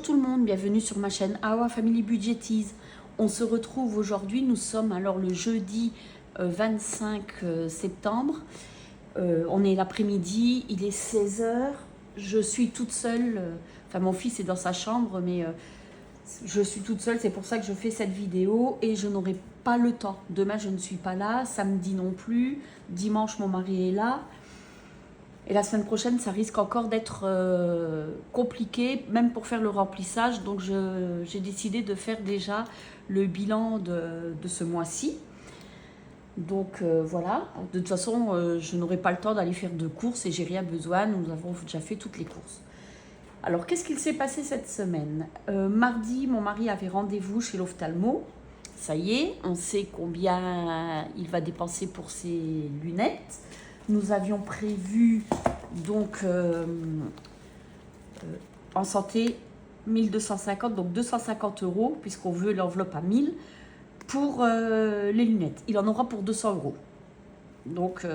Bonjour tout le monde, bienvenue sur ma chaîne Our Family Budgeties. On se retrouve aujourd'hui, nous sommes alors le jeudi 25 septembre. On est l'après-midi, il est 16 h. Je suis toute seule, enfin mon fils est dans sa chambre, mais je suis toute seule, c'est pour ça que je fais cette vidéo et je n'aurai pas le temps. Demain je ne suis pas là, samedi non plus, dimanche mon mari est là. Et la semaine prochaine, ça risque encore d'être compliqué, même pour faire le remplissage. Donc, j'ai décidé de faire déjà le bilan de ce mois-ci. Donc, voilà. De toute façon, je n'aurai pas le temps d'aller faire de courses et j'ai rien besoin. Nous avons déjà fait toutes les courses. Alors, qu'est-ce qu'il s'est passé cette semaine? Mardi, mon mari avait rendez-vous chez l'ophtalmo. Ça y est, on sait combien il va dépenser pour ses lunettes. Nous avions prévu donc en santé 1250, donc 250 €, puisqu'on veut l'enveloppe à 1000 pour les lunettes. Il en aura pour 200 €. Donc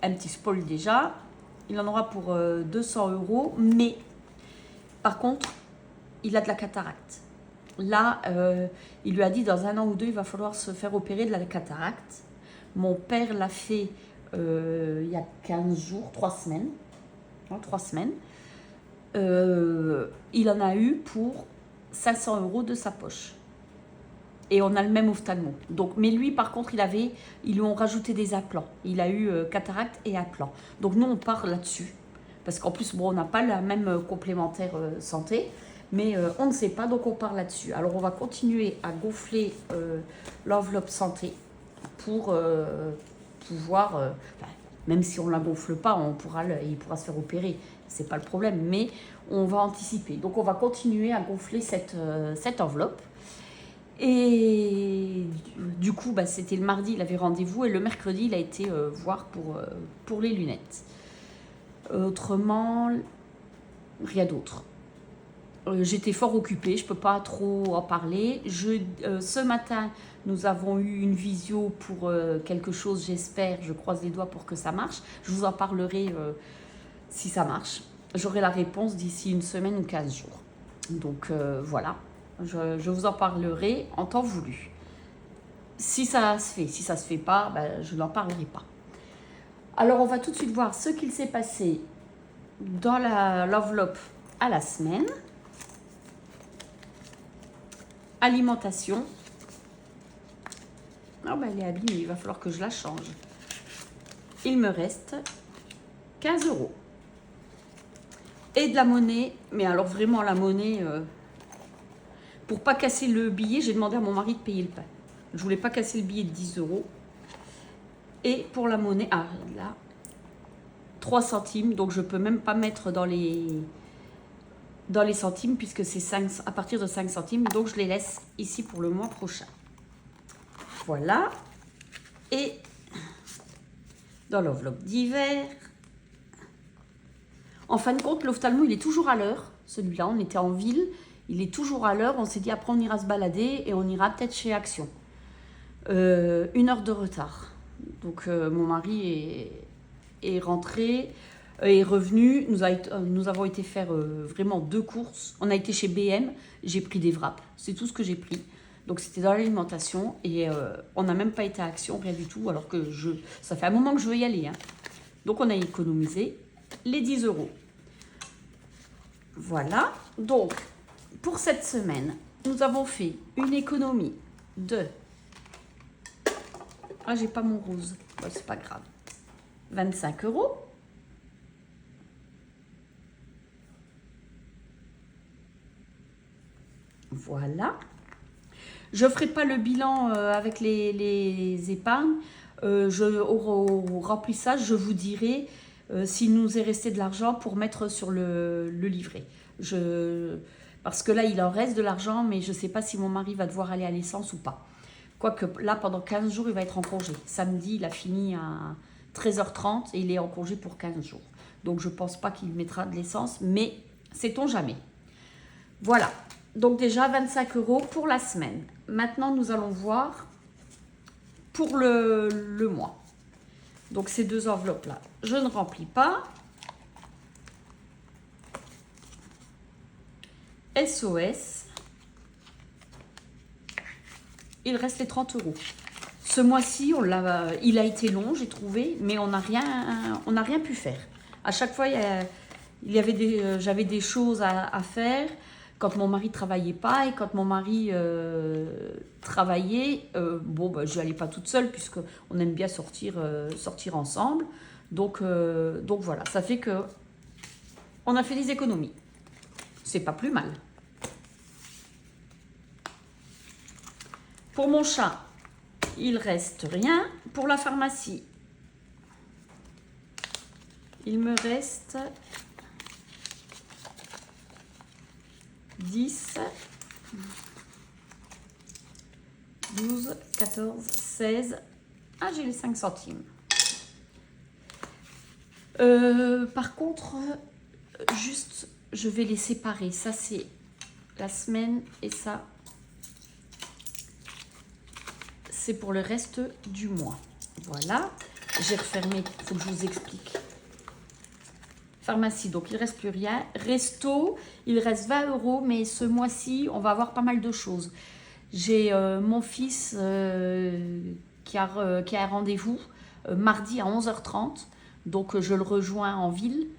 un petit spoil déjà, il en aura pour 200 €, mais par contre, il a de la cataracte. Là, il lui a dit dans 1 an ou 2, il va falloir se faire opérer de la cataracte. Mon père l'a fait il y a 15 jours, 3 semaines. Non, 3 semaines. Il en a eu pour 500 € de sa poche. Et on a le même ophtalmo. Donc, mais lui, par contre, ils lui ont rajouté des implants. Il a eu cataracte et implant. Donc nous, on part là-dessus. Parce qu'en plus, bon, on n'a pas la même complémentaire santé. Mais on ne sait pas, donc on part là-dessus. Alors, on va continuer à gonfler l'enveloppe santé pour pouvoir, même si on ne la gonfle pas, il pourra se faire opérer, c'est pas le problème, mais on va anticiper. Donc on va continuer à gonfler cette enveloppe. Et du coup, c'était le mardi, il avait rendez-vous, et le mercredi, il a été voir pour les lunettes. Autrement, rien d'autre. J'étais fort occupée, je ne peux pas trop en parler. Ce matin, nous avons eu une visio pour quelque chose, j'espère, je croise les doigts pour que ça marche. Je vous en parlerai si ça marche. J'aurai la réponse d'ici une semaine ou 15 jours. Donc voilà, je vous en parlerai en temps voulu. Si ça se fait, si ça ne se fait pas, je n'en parlerai pas. Alors on va tout de suite voir ce qu'il s'est passé dans l'enveloppe à la semaine. Alimentation. Ah elle est abîmée, il va falloir que je la change. Il me reste 15 €. Et de la monnaie, mais alors vraiment la monnaie, pour pas casser le billet, j'ai demandé à mon mari de payer le pain. Je voulais pas casser le billet de 10 €. Et pour la monnaie, là, 3 centimes, donc je peux même pas mettre dans les centimes, puisque c'est à partir de 5 centimes. Donc, je les laisse ici pour le mois prochain. Voilà. Et dans l'enveloppe d'hiver, en fin de compte, l'ophtalmo, il est toujours à l'heure. Celui-là, on était en ville. Il est toujours à l'heure. On s'est dit, après, on ira se balader et on ira peut-être chez Action. 1 heure de retard. Donc, mon mari est rentré, est revenu. Nous avons été faire vraiment 2 courses. On a été chez BM, j'ai pris des wraps, c'est tout ce que j'ai pris. Donc c'était dans l'alimentation et on n'a même pas été à Action, rien du tout, alors que ça fait un moment que je veux y aller. Donc on a économisé les 10 €. Voilà, donc pour cette semaine, nous avons fait une économie de... Ah, j'ai pas mon rose, c'est pas grave. 25 €. Voilà. Je ne ferai pas le bilan avec les épargnes. Au remplissage, je vous dirai s'il nous est resté de l'argent pour mettre sur le livret. Parce que là, il en reste de l'argent, mais je ne sais pas si mon mari va devoir aller à l'essence ou pas. Quoique là, pendant 15 jours, il va être en congé. Samedi, il a fini à 13h30 et il est en congé pour 15 jours. Donc, je ne pense pas qu'il mettra de l'essence, mais sait-on jamais. Voilà. Donc déjà 25 € pour la semaine. Maintenant, nous allons voir pour le mois. Donc ces 2 enveloppes-là, je ne remplis pas. SOS. Il reste les 30 €. Ce mois-ci, il a été long, j'ai trouvé, mais on n'a rien pu faire. À chaque fois, j'avais des choses à faire quand mon mari ne travaillait pas. Et quand mon mari travaillait, je n'allais pas toute seule puisqu'on aime bien sortir ensemble. Donc voilà, ça fait que on a fait des économies. C'est pas plus mal. Pour mon chat, il reste rien. Pour la pharmacie, il me reste 10, 12, 14, 16. Ah, j'ai les 5 centimes. Par contre, juste, je vais les séparer. Ça, c'est la semaine et ça, c'est pour le reste du mois. Voilà, j'ai refermé, il faut que je vous explique. Pharmacie, donc il ne reste plus rien. Resto, il reste 20 €, mais ce mois-ci, on va avoir pas mal de choses. J'ai mon fils qui a un rendez-vous mardi à 11h30, donc je le rejoins en ville,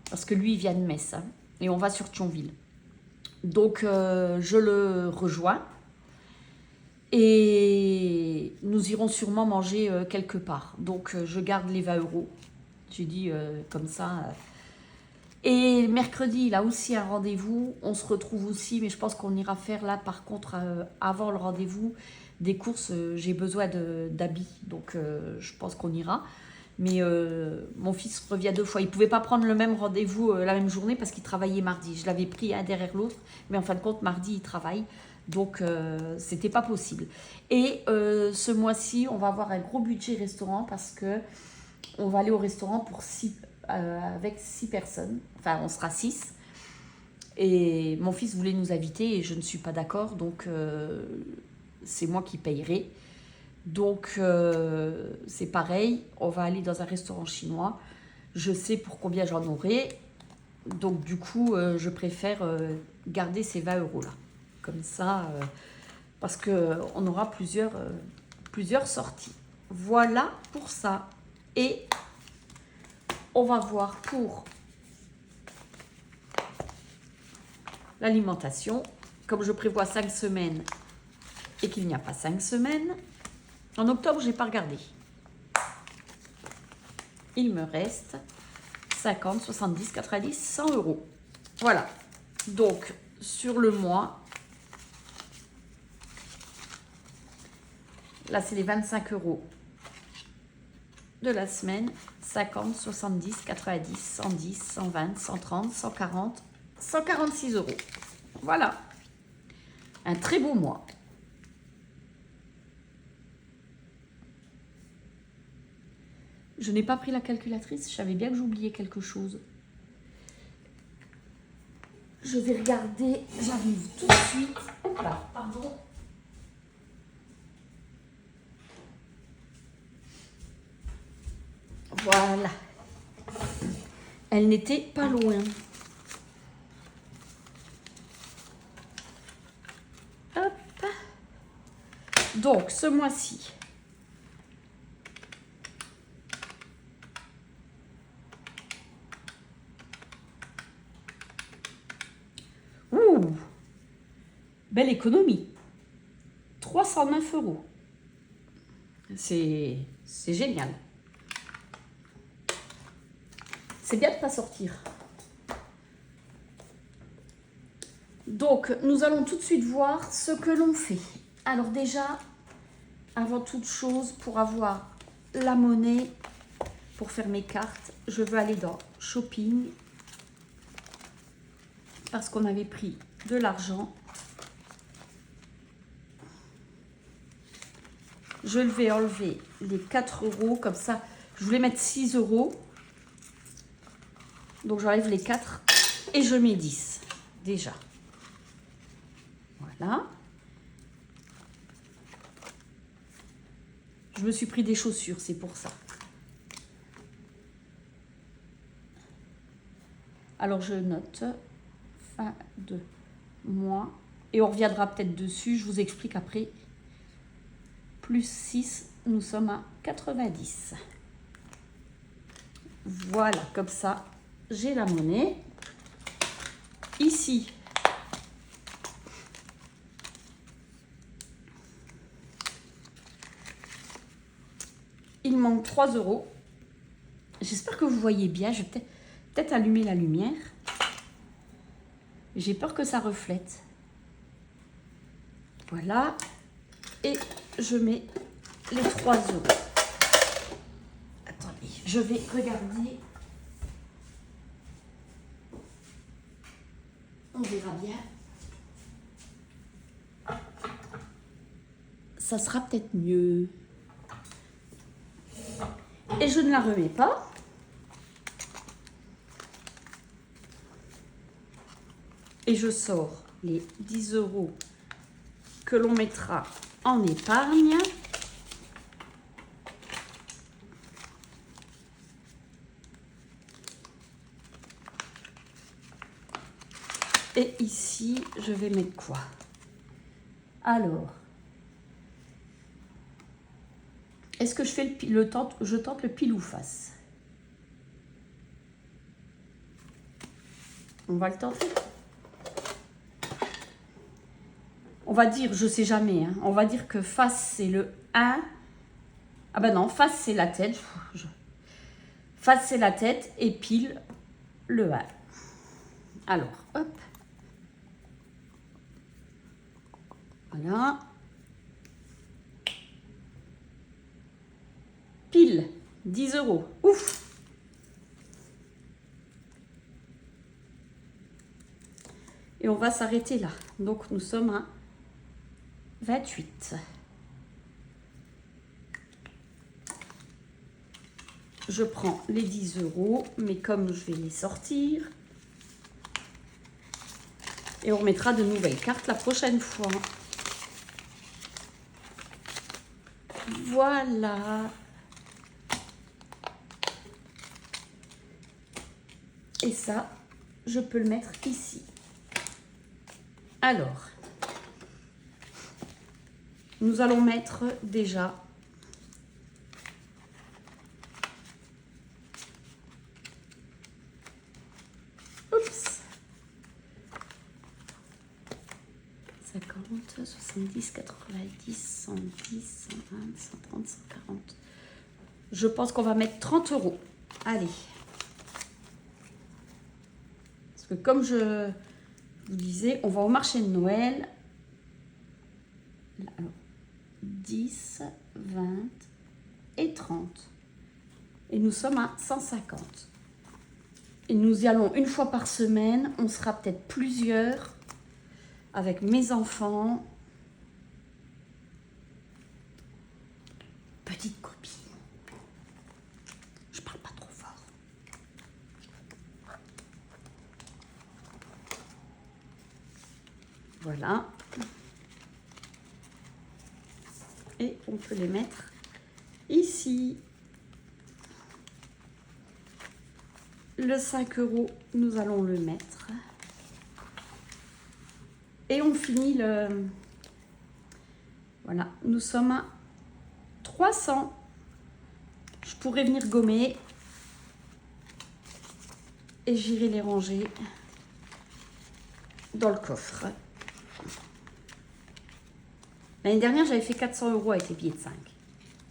parce que lui, il vient de Metz, hein, et on va sur Thionville. Donc, je le rejoins. Et nous irons sûrement manger quelque part. Donc, je garde les 20 €. J'ai dit comme ça. Et mercredi, il a aussi un rendez-vous. On se retrouve aussi, mais je pense qu'on ira faire là, par contre, avant le rendez-vous, des courses. J'ai besoin d'habits, donc je pense qu'on ira. Mais mon fils revient 2 fois. Il ne pouvait pas prendre le même rendez-vous la même journée parce qu'il travaillait mardi. Je l'avais pris un derrière l'autre, mais en fin de compte, mardi, il travaille. Donc, c'était pas possible. Et ce mois-ci, on va avoir un gros budget restaurant parce que on va aller au restaurant avec 6 personnes. Enfin, on sera 6. Et mon fils voulait nous inviter et je ne suis pas d'accord. Donc, c'est moi qui payerai. Donc, c'est pareil. On va aller dans un restaurant chinois. Je sais pour combien j'en aurai. Donc, du coup, je préfère garder ces 20 € là. Comme ça, parce qu'on aura plusieurs sorties. Voilà pour ça. Et on va voir pour l'alimentation. Comme je prévois 5 semaines et qu'il n'y a pas 5 semaines, en octobre, je n'ai pas regardé. Il me reste 50, 70, 90, 100 €. Voilà. Donc, sur le mois, là, c'est les 25 € de la semaine. 50, 70, 90, 110, 120, 130, 140, 146 €. Voilà. Un très beau mois. Je n'ai pas pris la calculatrice. Je savais bien que j'oubliais quelque chose. Je vais regarder. J'arrive tout de suite. Hop, pardon. Voilà. Elle n'était pas loin. Hop. Donc, ce mois-ci. Ouh, belle économie. 309 €. C'est génial. C'est bien de ne pas sortir. Donc, nous allons tout de suite voir ce que l'on fait. Alors déjà, avant toute chose, pour avoir la monnaie, pour faire mes cartes, je veux aller dans Shopping. Parce qu'on avait pris de l'argent. Je vais enlever les 4 €, comme ça, je voulais mettre 6 €. Donc j'enlève les 4 et je mets 10 déjà. Voilà. Je me suis pris des chaussures, c'est pour ça. Alors je note fin de moins. Et on reviendra peut-être dessus, je vous explique après. Plus 6, nous sommes à 90. Voilà, comme ça, j'ai la monnaie. Ici, il manque 3 €. J'espère que vous voyez bien. Je vais peut-être allumer la lumière. J'ai peur que ça reflète. Voilà. Et je mets les 3 €. Attendez, je vais regarder. On verra bien. Ça sera peut-être mieux. Et je ne la remets pas. Et je sors les 10 € que l'on mettra en épargne. Et ici, je vais mettre quoi? Alors, est-ce que je fais je tente le pile ou face? On va le tenter. On va dire, je sais jamais, hein, on va dire que face c'est le 1. Ah ben non, face c'est la tête. Face c'est la tête et pile le 1. Alors, hop. Voilà. Pile, 10 €. Ouf! Et on va s'arrêter là. Donc nous sommes à 28. Je prends les 10 €, mais comme je vais les sortir, et on remettra de nouvelles cartes la prochaine fois. Voilà. Et ça, je peux le mettre ici. Alors, nous allons mettre déjà oups, 50, 70, 90, 110, 120, 130, 140. Je pense qu'on va mettre 30 €. Allez. Parce que comme je vous disais, on va au marché de Noël. Alors, 10, 20 et 30. Et nous sommes à 150. Et nous y allons une fois par semaine. On sera peut-être plusieurs avec mes enfants. Petite copine. Je parle pas trop fort. Voilà. Et on peut les mettre ici. Le 5 €, nous allons le mettre. Et on finit le... Voilà, nous sommes à 300. Je pourrais venir gommer. Et j'irai les ranger dans le coffre. L'année dernière, j'avais fait 400 € avec les billets de 5.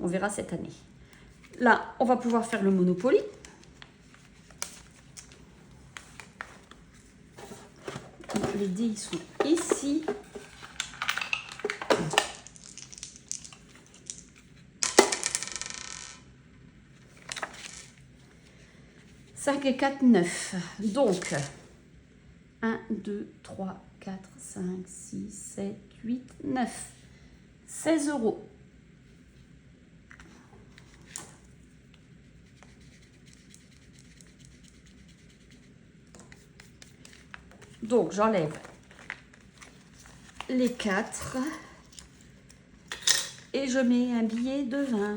On verra cette année. Là, on va pouvoir faire le Monopoly. Les dés, ils sont ici. « 5 et 4, 9. Donc, 1, 2, 3, 4, 5, 6, 7, 8, 9. 16 €. Donc, j'enlève les 4 et je mets un billet de 20.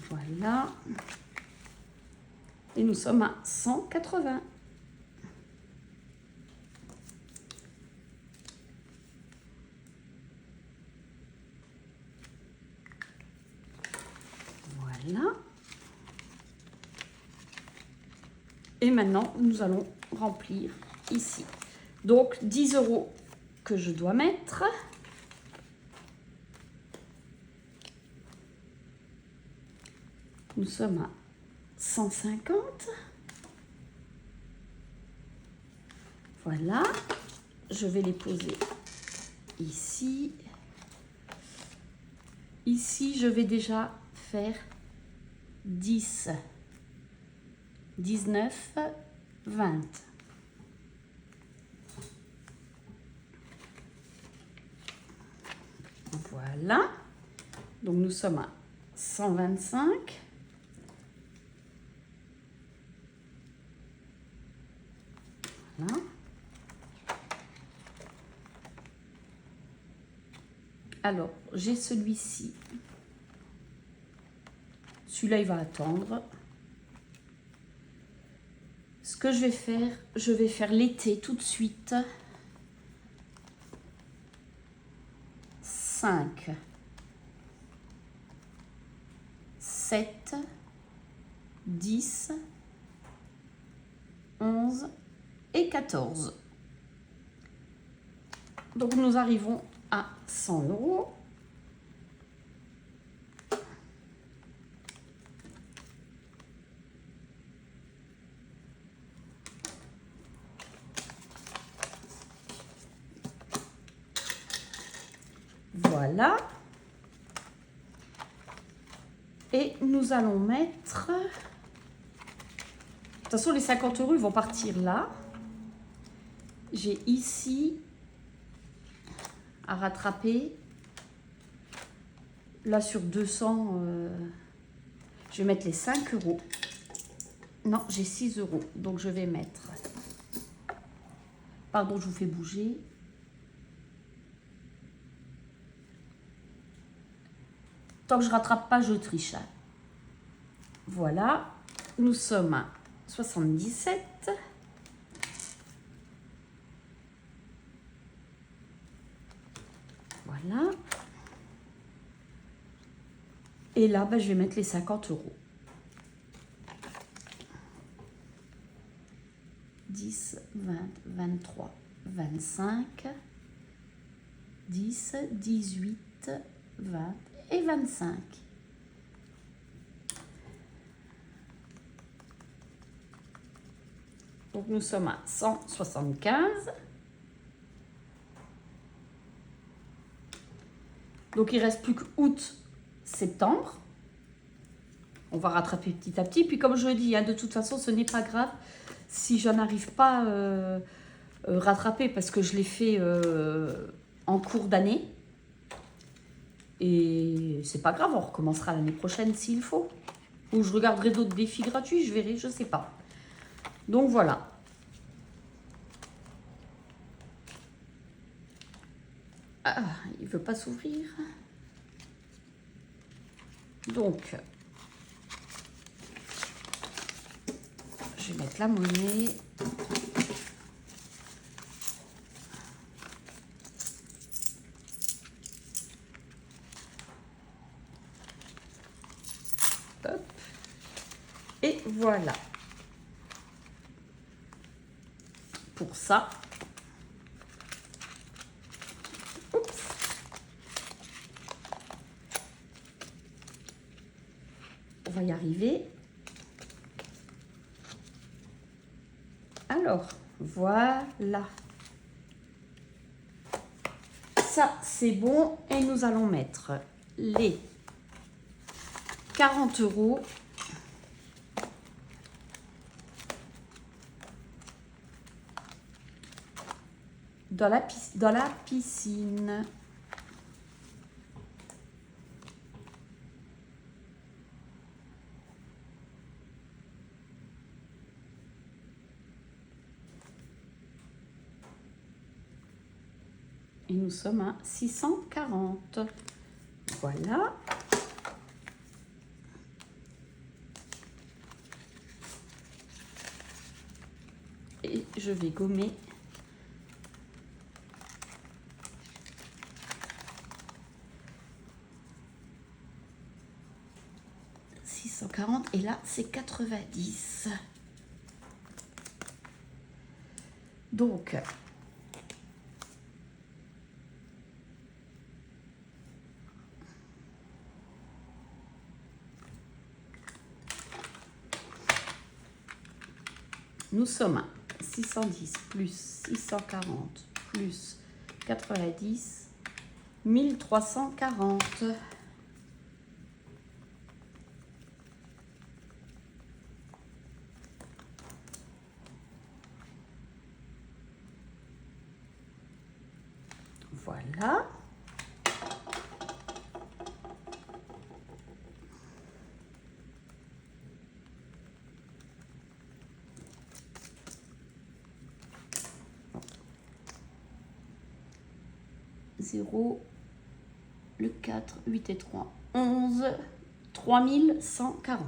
Voilà. Et nous sommes à 180. Voilà. Et maintenant, nous allons remplir ici. Donc, 10 € que je dois mettre. Nous sommes à 150. Voilà. Je vais les poser ici. Ici, je vais déjà faire 10, 19, 20. Voilà. Donc, nous sommes à 125. Voilà. Alors, j'ai celui-ci. Celui-là, il va attendre. Ce que je vais faire l'été tout de suite. 5, 7, 10, 11 et 14. Donc, nous arrivons à 100 €. Voilà. Et nous allons mettre... De toute façon, les 50 € ils vont partir là. J'ai ici à rattraper. Là, sur 200, je vais mettre les 5 €. Non, j'ai 6 €. Donc, je vais mettre... Pardon, je vous fais bouger. Tant que je ne rattrape pas, je triche. Voilà. Nous sommes à 77. Voilà. Et là, je vais mettre les 50 €. 10, 20, 23, 25, 10, 18, 20 et 25. Donc, nous sommes à 175. Donc, il ne reste plus qu'août, septembre. On va rattraper petit à petit. Puis, comme je dis, de toute façon, ce n'est pas grave si je n'arrive pas à rattraper parce que je l'ai fait en cours d'année. Et c'est pas grave, on recommencera l'année prochaine s'il faut. Ou je regarderai d'autres défis gratuits, je verrai, je sais pas. Donc voilà. Ah, il veut pas s'ouvrir. Donc, je vais mettre la monnaie. Hop. Et voilà. Pour ça. Oups. On va y arriver. Alors, voilà. Ça, c'est bon. Et nous allons mettre les 40 € dans la piscine. Et nous sommes à 640. Voilà. Et je vais gommer 640 et là c'est 90. Donc nous sommes à 610 plus 640 plus 90, 1340. Voilà. Zéro, le 4, 8 et 3, 11, 3140.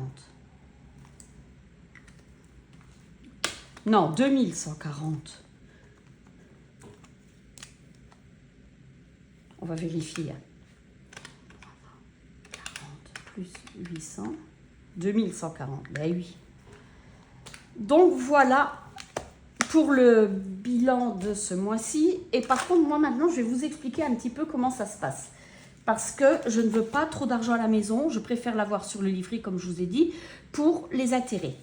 Non, 2140. On va vérifier. 40 plus 800, 2140. Ben oui. Donc voilà pour le bilan de ce mois-ci. Et par contre, moi maintenant, je vais vous expliquer un petit peu comment ça se passe. Parce que je ne veux pas trop d'argent à la maison. Je préfère l'avoir sur le livret, comme je vous ai dit, pour les atterrer.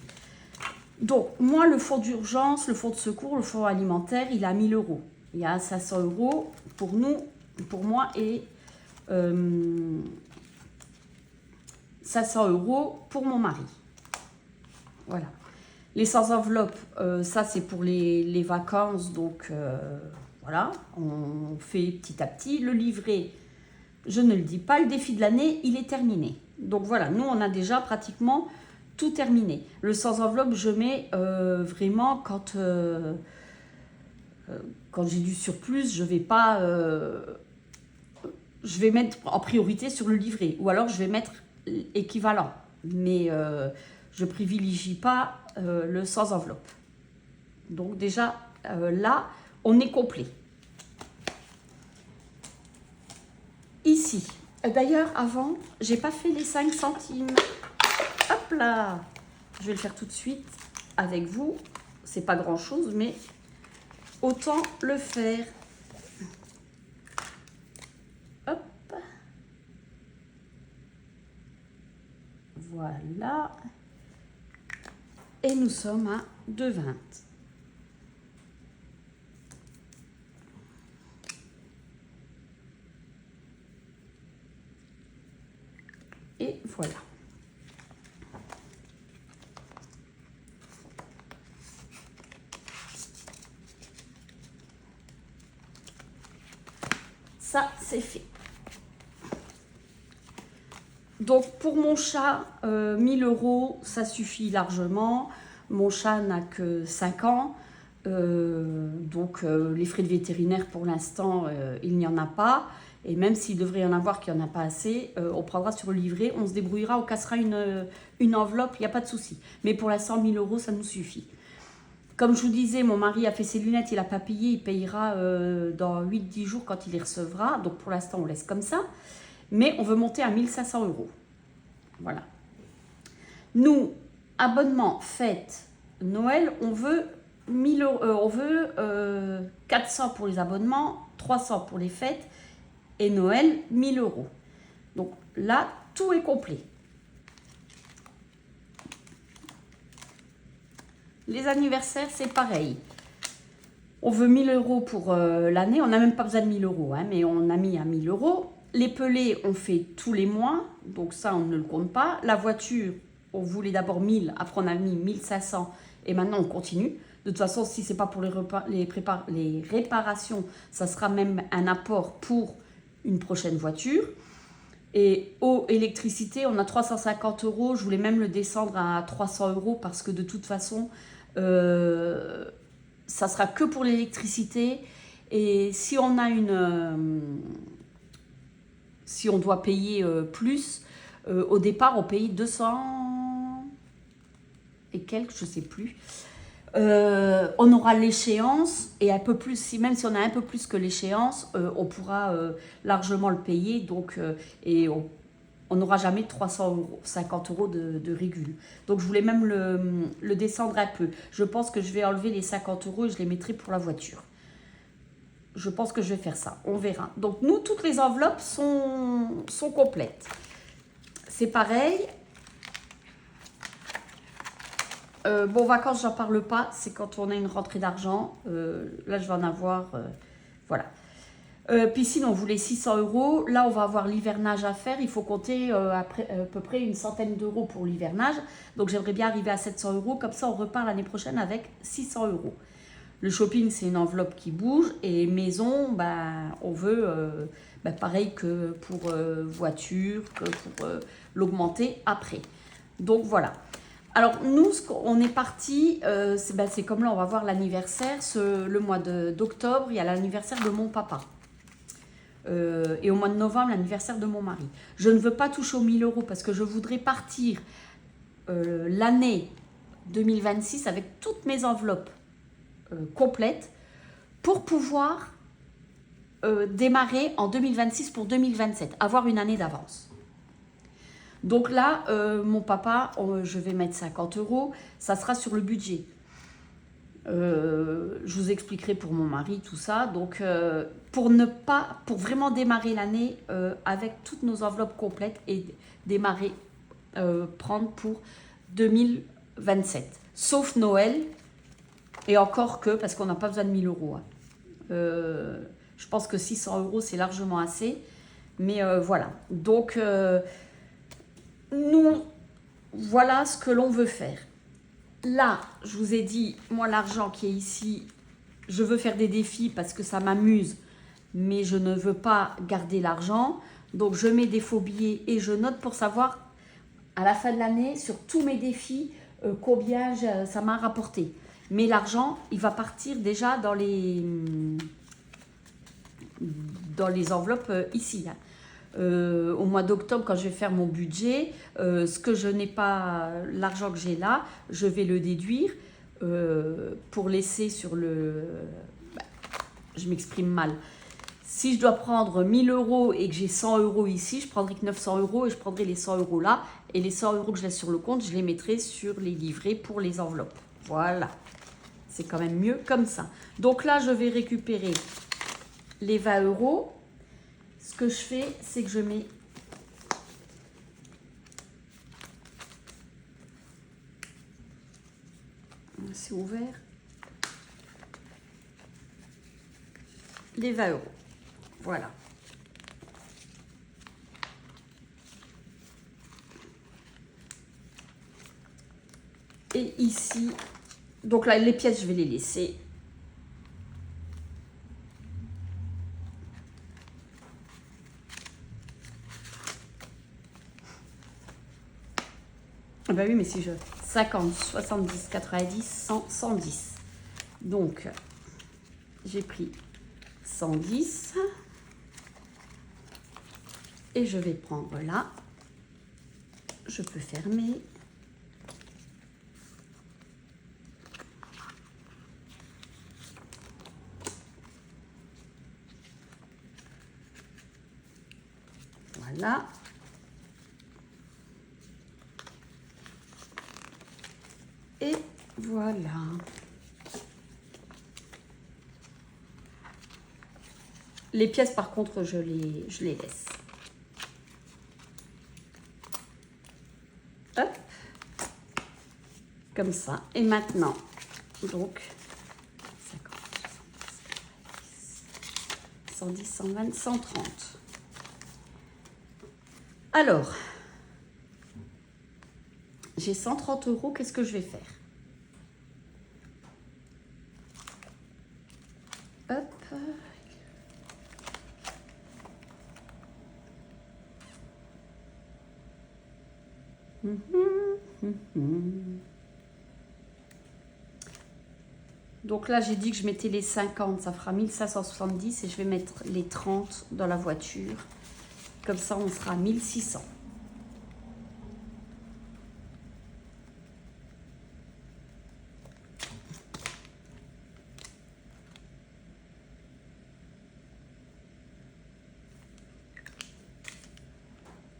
Donc, moi, le fonds d'urgence, le fonds de secours, le fonds alimentaire, il a 1000 euros. Il y a 500 euros pour nous, pour moi, et 500 euros pour mon mari. Voilà. Les sans enveloppe, ça c'est pour les vacances, donc voilà, on fait petit à petit. Le livret, je ne le dis pas, le défi de l'année, il est terminé. Donc voilà, nous on a déjà pratiquement tout terminé. Le sans enveloppe, je mets vraiment quand j'ai du surplus, je vais pas, je vais mettre en priorité sur le livret, ou alors je vais mettre équivalent, mais je privilégie pas le sans enveloppe. Donc déjà là on est complet. Ici, d'ailleurs avant j'ai pas fait les 5 centimes. Hop là, je vais le faire tout de suite avec vous. C'est pas grand chose, mais autant le faire. Hop, voilà. Et nous sommes à 2,20. Et voilà. Ça, c'est fait. Donc, pour mon chat, 1000 euros, ça suffit largement. Mon chat n'a que 5 ans. Donc, les frais de vétérinaire, pour l'instant, il n'y en a pas. Et même s'il devrait y en avoir, qu'il n'y en a pas assez, on prendra sur le livret, on se débrouillera, on cassera une enveloppe, il n'y a pas de souci. Mais pour l'instant, 1000 euros, ça nous suffit. Comme je vous disais, mon mari a fait ses lunettes, il n'a pas payé, il payera dans 8-10 jours quand il les recevra. Donc pour l'instant, on laisse comme ça. Mais on veut monter à 1500 euros. Voilà. Nous, abonnement, fête, Noël, on veut 1000 euros, on veut 400 pour les abonnements, 300 pour les fêtes et Noël, 1000 euros. Donc là, tout est complet. Les anniversaires, c'est pareil. On veut 1000 euros pour l'année. On n'a même pas besoin de 1000 euros, hein, mais on a mis à 1000 euros. Les pelés, on fait tous les mois. Donc ça, on ne le compte pas. La voiture, on voulait d'abord 1000. Après, on a mis 1500. Et maintenant, on continue. De toute façon, si ce n'est pas pour les réparations, ça sera même un apport pour une prochaine voiture. Et eau, électricité, on a 350 euros. Je voulais même le descendre à 300 euros parce que de toute façon, ça sera que pour l'électricité. Et si on a si on doit payer plus, au départ, on paye 200 et quelques, je ne sais plus. On aura l'échéance et un peu plus, même si on a un peu plus que l'échéance, on pourra largement le payer. Donc, on n'aura jamais 350 euros de régule. Donc je voulais même le descendre un peu. Je pense que je vais enlever les 50 euros et je les mettrai pour la voiture. Je pense que je vais faire ça, on verra. Donc nous, toutes les enveloppes sont complètes. C'est pareil. Bon, vacances, j'en parle pas. C'est quand on a une rentrée d'argent. Là, je vais en avoir. Voilà. Piscine, on voulait 600 euros. Là, on va avoir l'hivernage à faire. Il faut compter à peu près une centaine d'euros pour l'hivernage. Donc, j'aimerais bien arriver à 700 euros. Comme ça, on repart l'année prochaine avec 600 euros. Le shopping, c'est une enveloppe qui bouge. Et maison, ben, on veut, pareil que pour voiture, que pour l'augmenter après. Donc, voilà. Alors, nous, on est parti, c'est comme là, on va voir l'anniversaire. Le mois d'octobre, il y a l'anniversaire de mon papa. Et au mois de novembre, l'anniversaire de mon mari. Je ne veux pas toucher aux 1000 euros parce que je voudrais partir l'année 2026 avec toutes mes enveloppes complètes pour pouvoir démarrer en 2026 pour 2027, avoir une année d'avance. Donc là, mon papa, je vais mettre 50 euros, ça sera sur le budget. Je vous expliquerai pour mon mari tout ça. Donc, pour vraiment démarrer l'année avec toutes nos enveloppes complètes et démarrer, prendre pour 2027. Sauf Noël, et encore que, parce qu'on n'a pas besoin de 1000 euros. Hein. Je pense que 600 euros, c'est largement assez. Mais voilà. Donc, nous, voilà ce que l'on veut faire. Là, je vous ai dit, moi, l'argent qui est ici, je veux faire des défis parce que ça m'amuse, mais je ne veux pas garder l'argent. Donc, je mets des faux billets et je note pour savoir, à la fin de l'année, sur tous mes défis, combien ça m'a rapporté. Mais l'argent, il va partir déjà dans les enveloppes ici. Hein. Au mois d'octobre, quand je vais faire mon budget, ce que je n'ai pas, l'argent que j'ai là, je vais le déduire pour laisser sur le... je m'exprime mal. Si je dois prendre 1000 euros et que j'ai 100 euros ici, je prendrai que 900 euros et je prendrai les 100 euros là. Et les 100 euros que je laisse sur le compte, je les mettrai sur les livrets pour les enveloppes. Voilà. C'est quand même mieux comme ça. Donc là, je vais récupérer les 20 euros. Ce que je fais, c'est que je mets c'est ouvert les 20 euros. Voilà. Et ici, donc là, les pièces, je vais les laisser. Ah bah oui, mais si je... 50, 70, 90, 100, 110. Donc, j'ai pris 110. Et je vais prendre là. Je peux fermer. Voilà. Et voilà. Les pièces, par contre, je les laisse. Hop. Comme ça. Et maintenant, donc, 50, 70, 110, 120, 130. Alors, j'ai 130 euros. Qu'est-ce que je vais faire? Hop. Donc là, j'ai dit que je mettais les 50, ça fera 1570 et je vais mettre les 30 dans la voiture. Comme ça, on sera à 1600.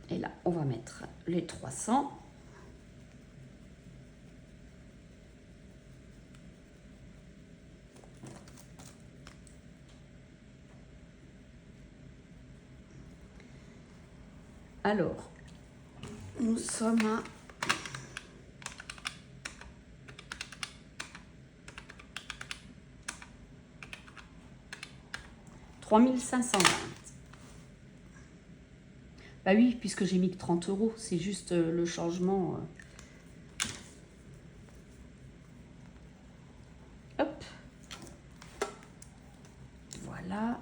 Et Et là, on va mettre les 300. Alors, nous sommes à 3520. Bah oui, puisque j'ai mis que 30 €, c'est juste le changement. Hop. Voilà.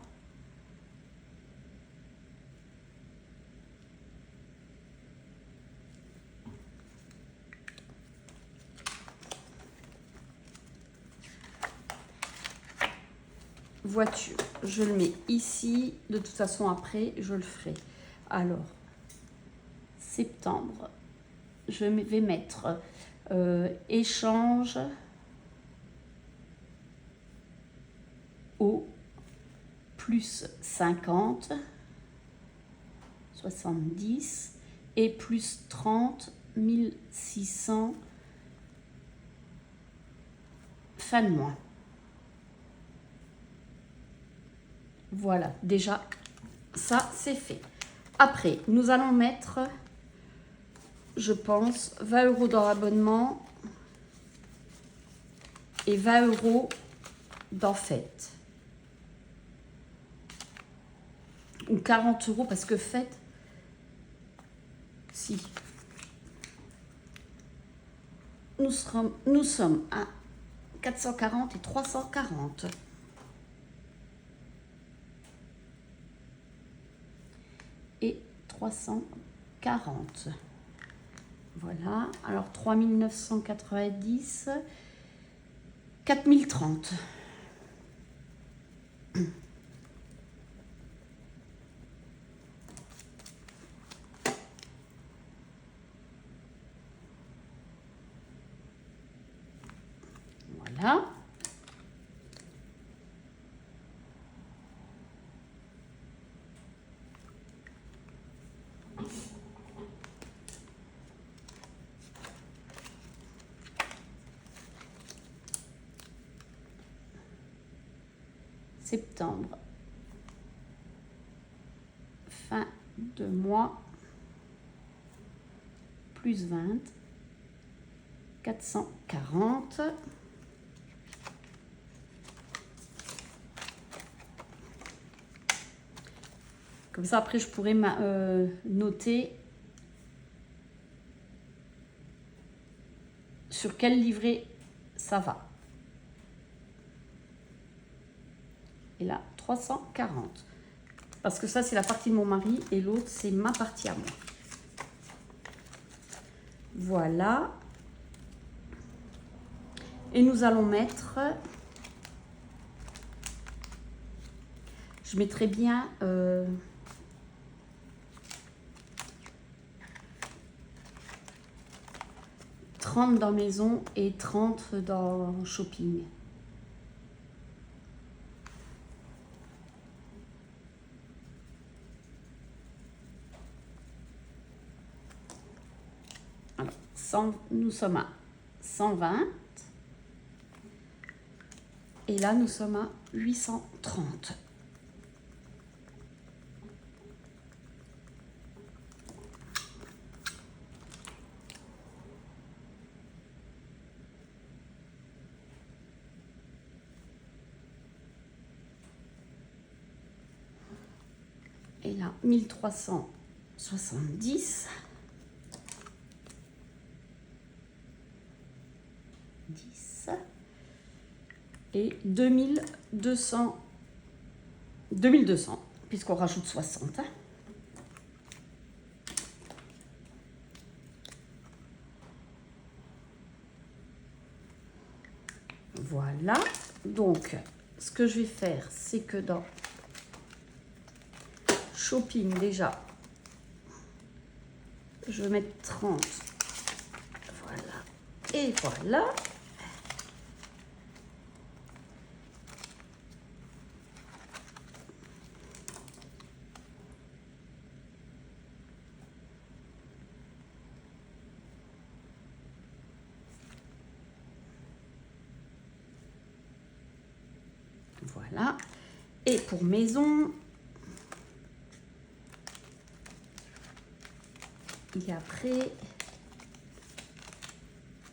Voiture, je le mets ici. De toute façon, après, je le ferai. Alors, septembre, je vais mettre échange au plus 50, 70 et plus 30, 1600, fin de mois. Voilà, déjà, ça, c'est fait. Après, nous allons mettre, je pense, 20 € dans l'abonnement et 20 € dans fête. Ou 40 € parce que fête, si. Nous sommes à 440 et 340. Et 340. Voilà. Alors 3990, 4030. Voilà. Septembre, fin de mois, plus 20, 440. Comme ça, après, je pourrais noter sur quel livret ça va. Et là, 340. Parce que ça, c'est la partie de mon mari et l'autre, c'est ma partie à moi. Voilà. Et nous allons mettre... Je mettrai bien... 30 dans maison et 30 dans shopping. Alors, nous sommes à 120. Et là, nous sommes à 830. Et là, 1370. 10. Et 2200. 2200, puisqu'on rajoute 60. Voilà. Donc, ce que je vais faire, c'est que dans shopping, déjà, je vais mettre 30. Voilà. Et voilà. Voilà. Et pour maison, et après,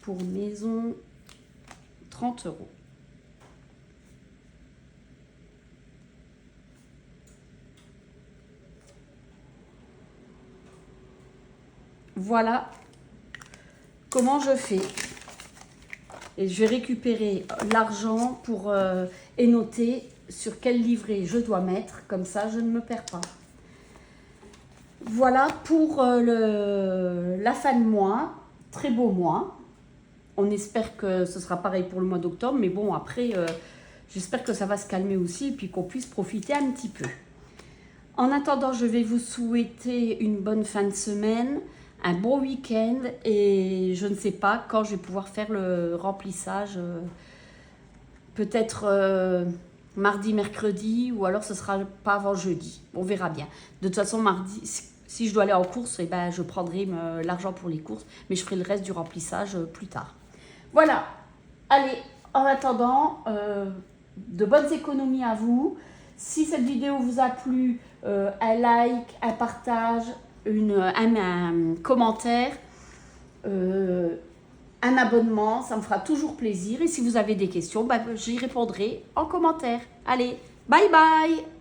pour maison, 30 €. Voilà comment je fais. Et je vais récupérer l'argent pour et noter sur quel livret je dois mettre. Comme ça, je ne me perds pas. Voilà pour la fin de mois. Très beau mois. On espère que ce sera pareil pour le mois d'octobre. Mais bon, après, j'espère que ça va se calmer aussi. Et puis qu'on puisse profiter un petit peu. En attendant, je vais vous souhaiter une bonne fin de semaine. Un bon week-end et je ne sais pas quand je vais pouvoir faire le remplissage, peut-être mardi, mercredi ou alors ce sera pas avant jeudi, on verra bien. De toute façon, mardi, si je dois aller en course, eh ben, je prendrai l'argent pour les courses, mais je ferai le reste du remplissage plus tard. Voilà, allez, en attendant, de bonnes économies à vous. Si cette vidéo vous a plu, un like, un partage, un commentaire, un abonnement, ça me fera toujours plaisir. Et si vous avez des questions, j'y répondrai en commentaire. Allez, bye bye!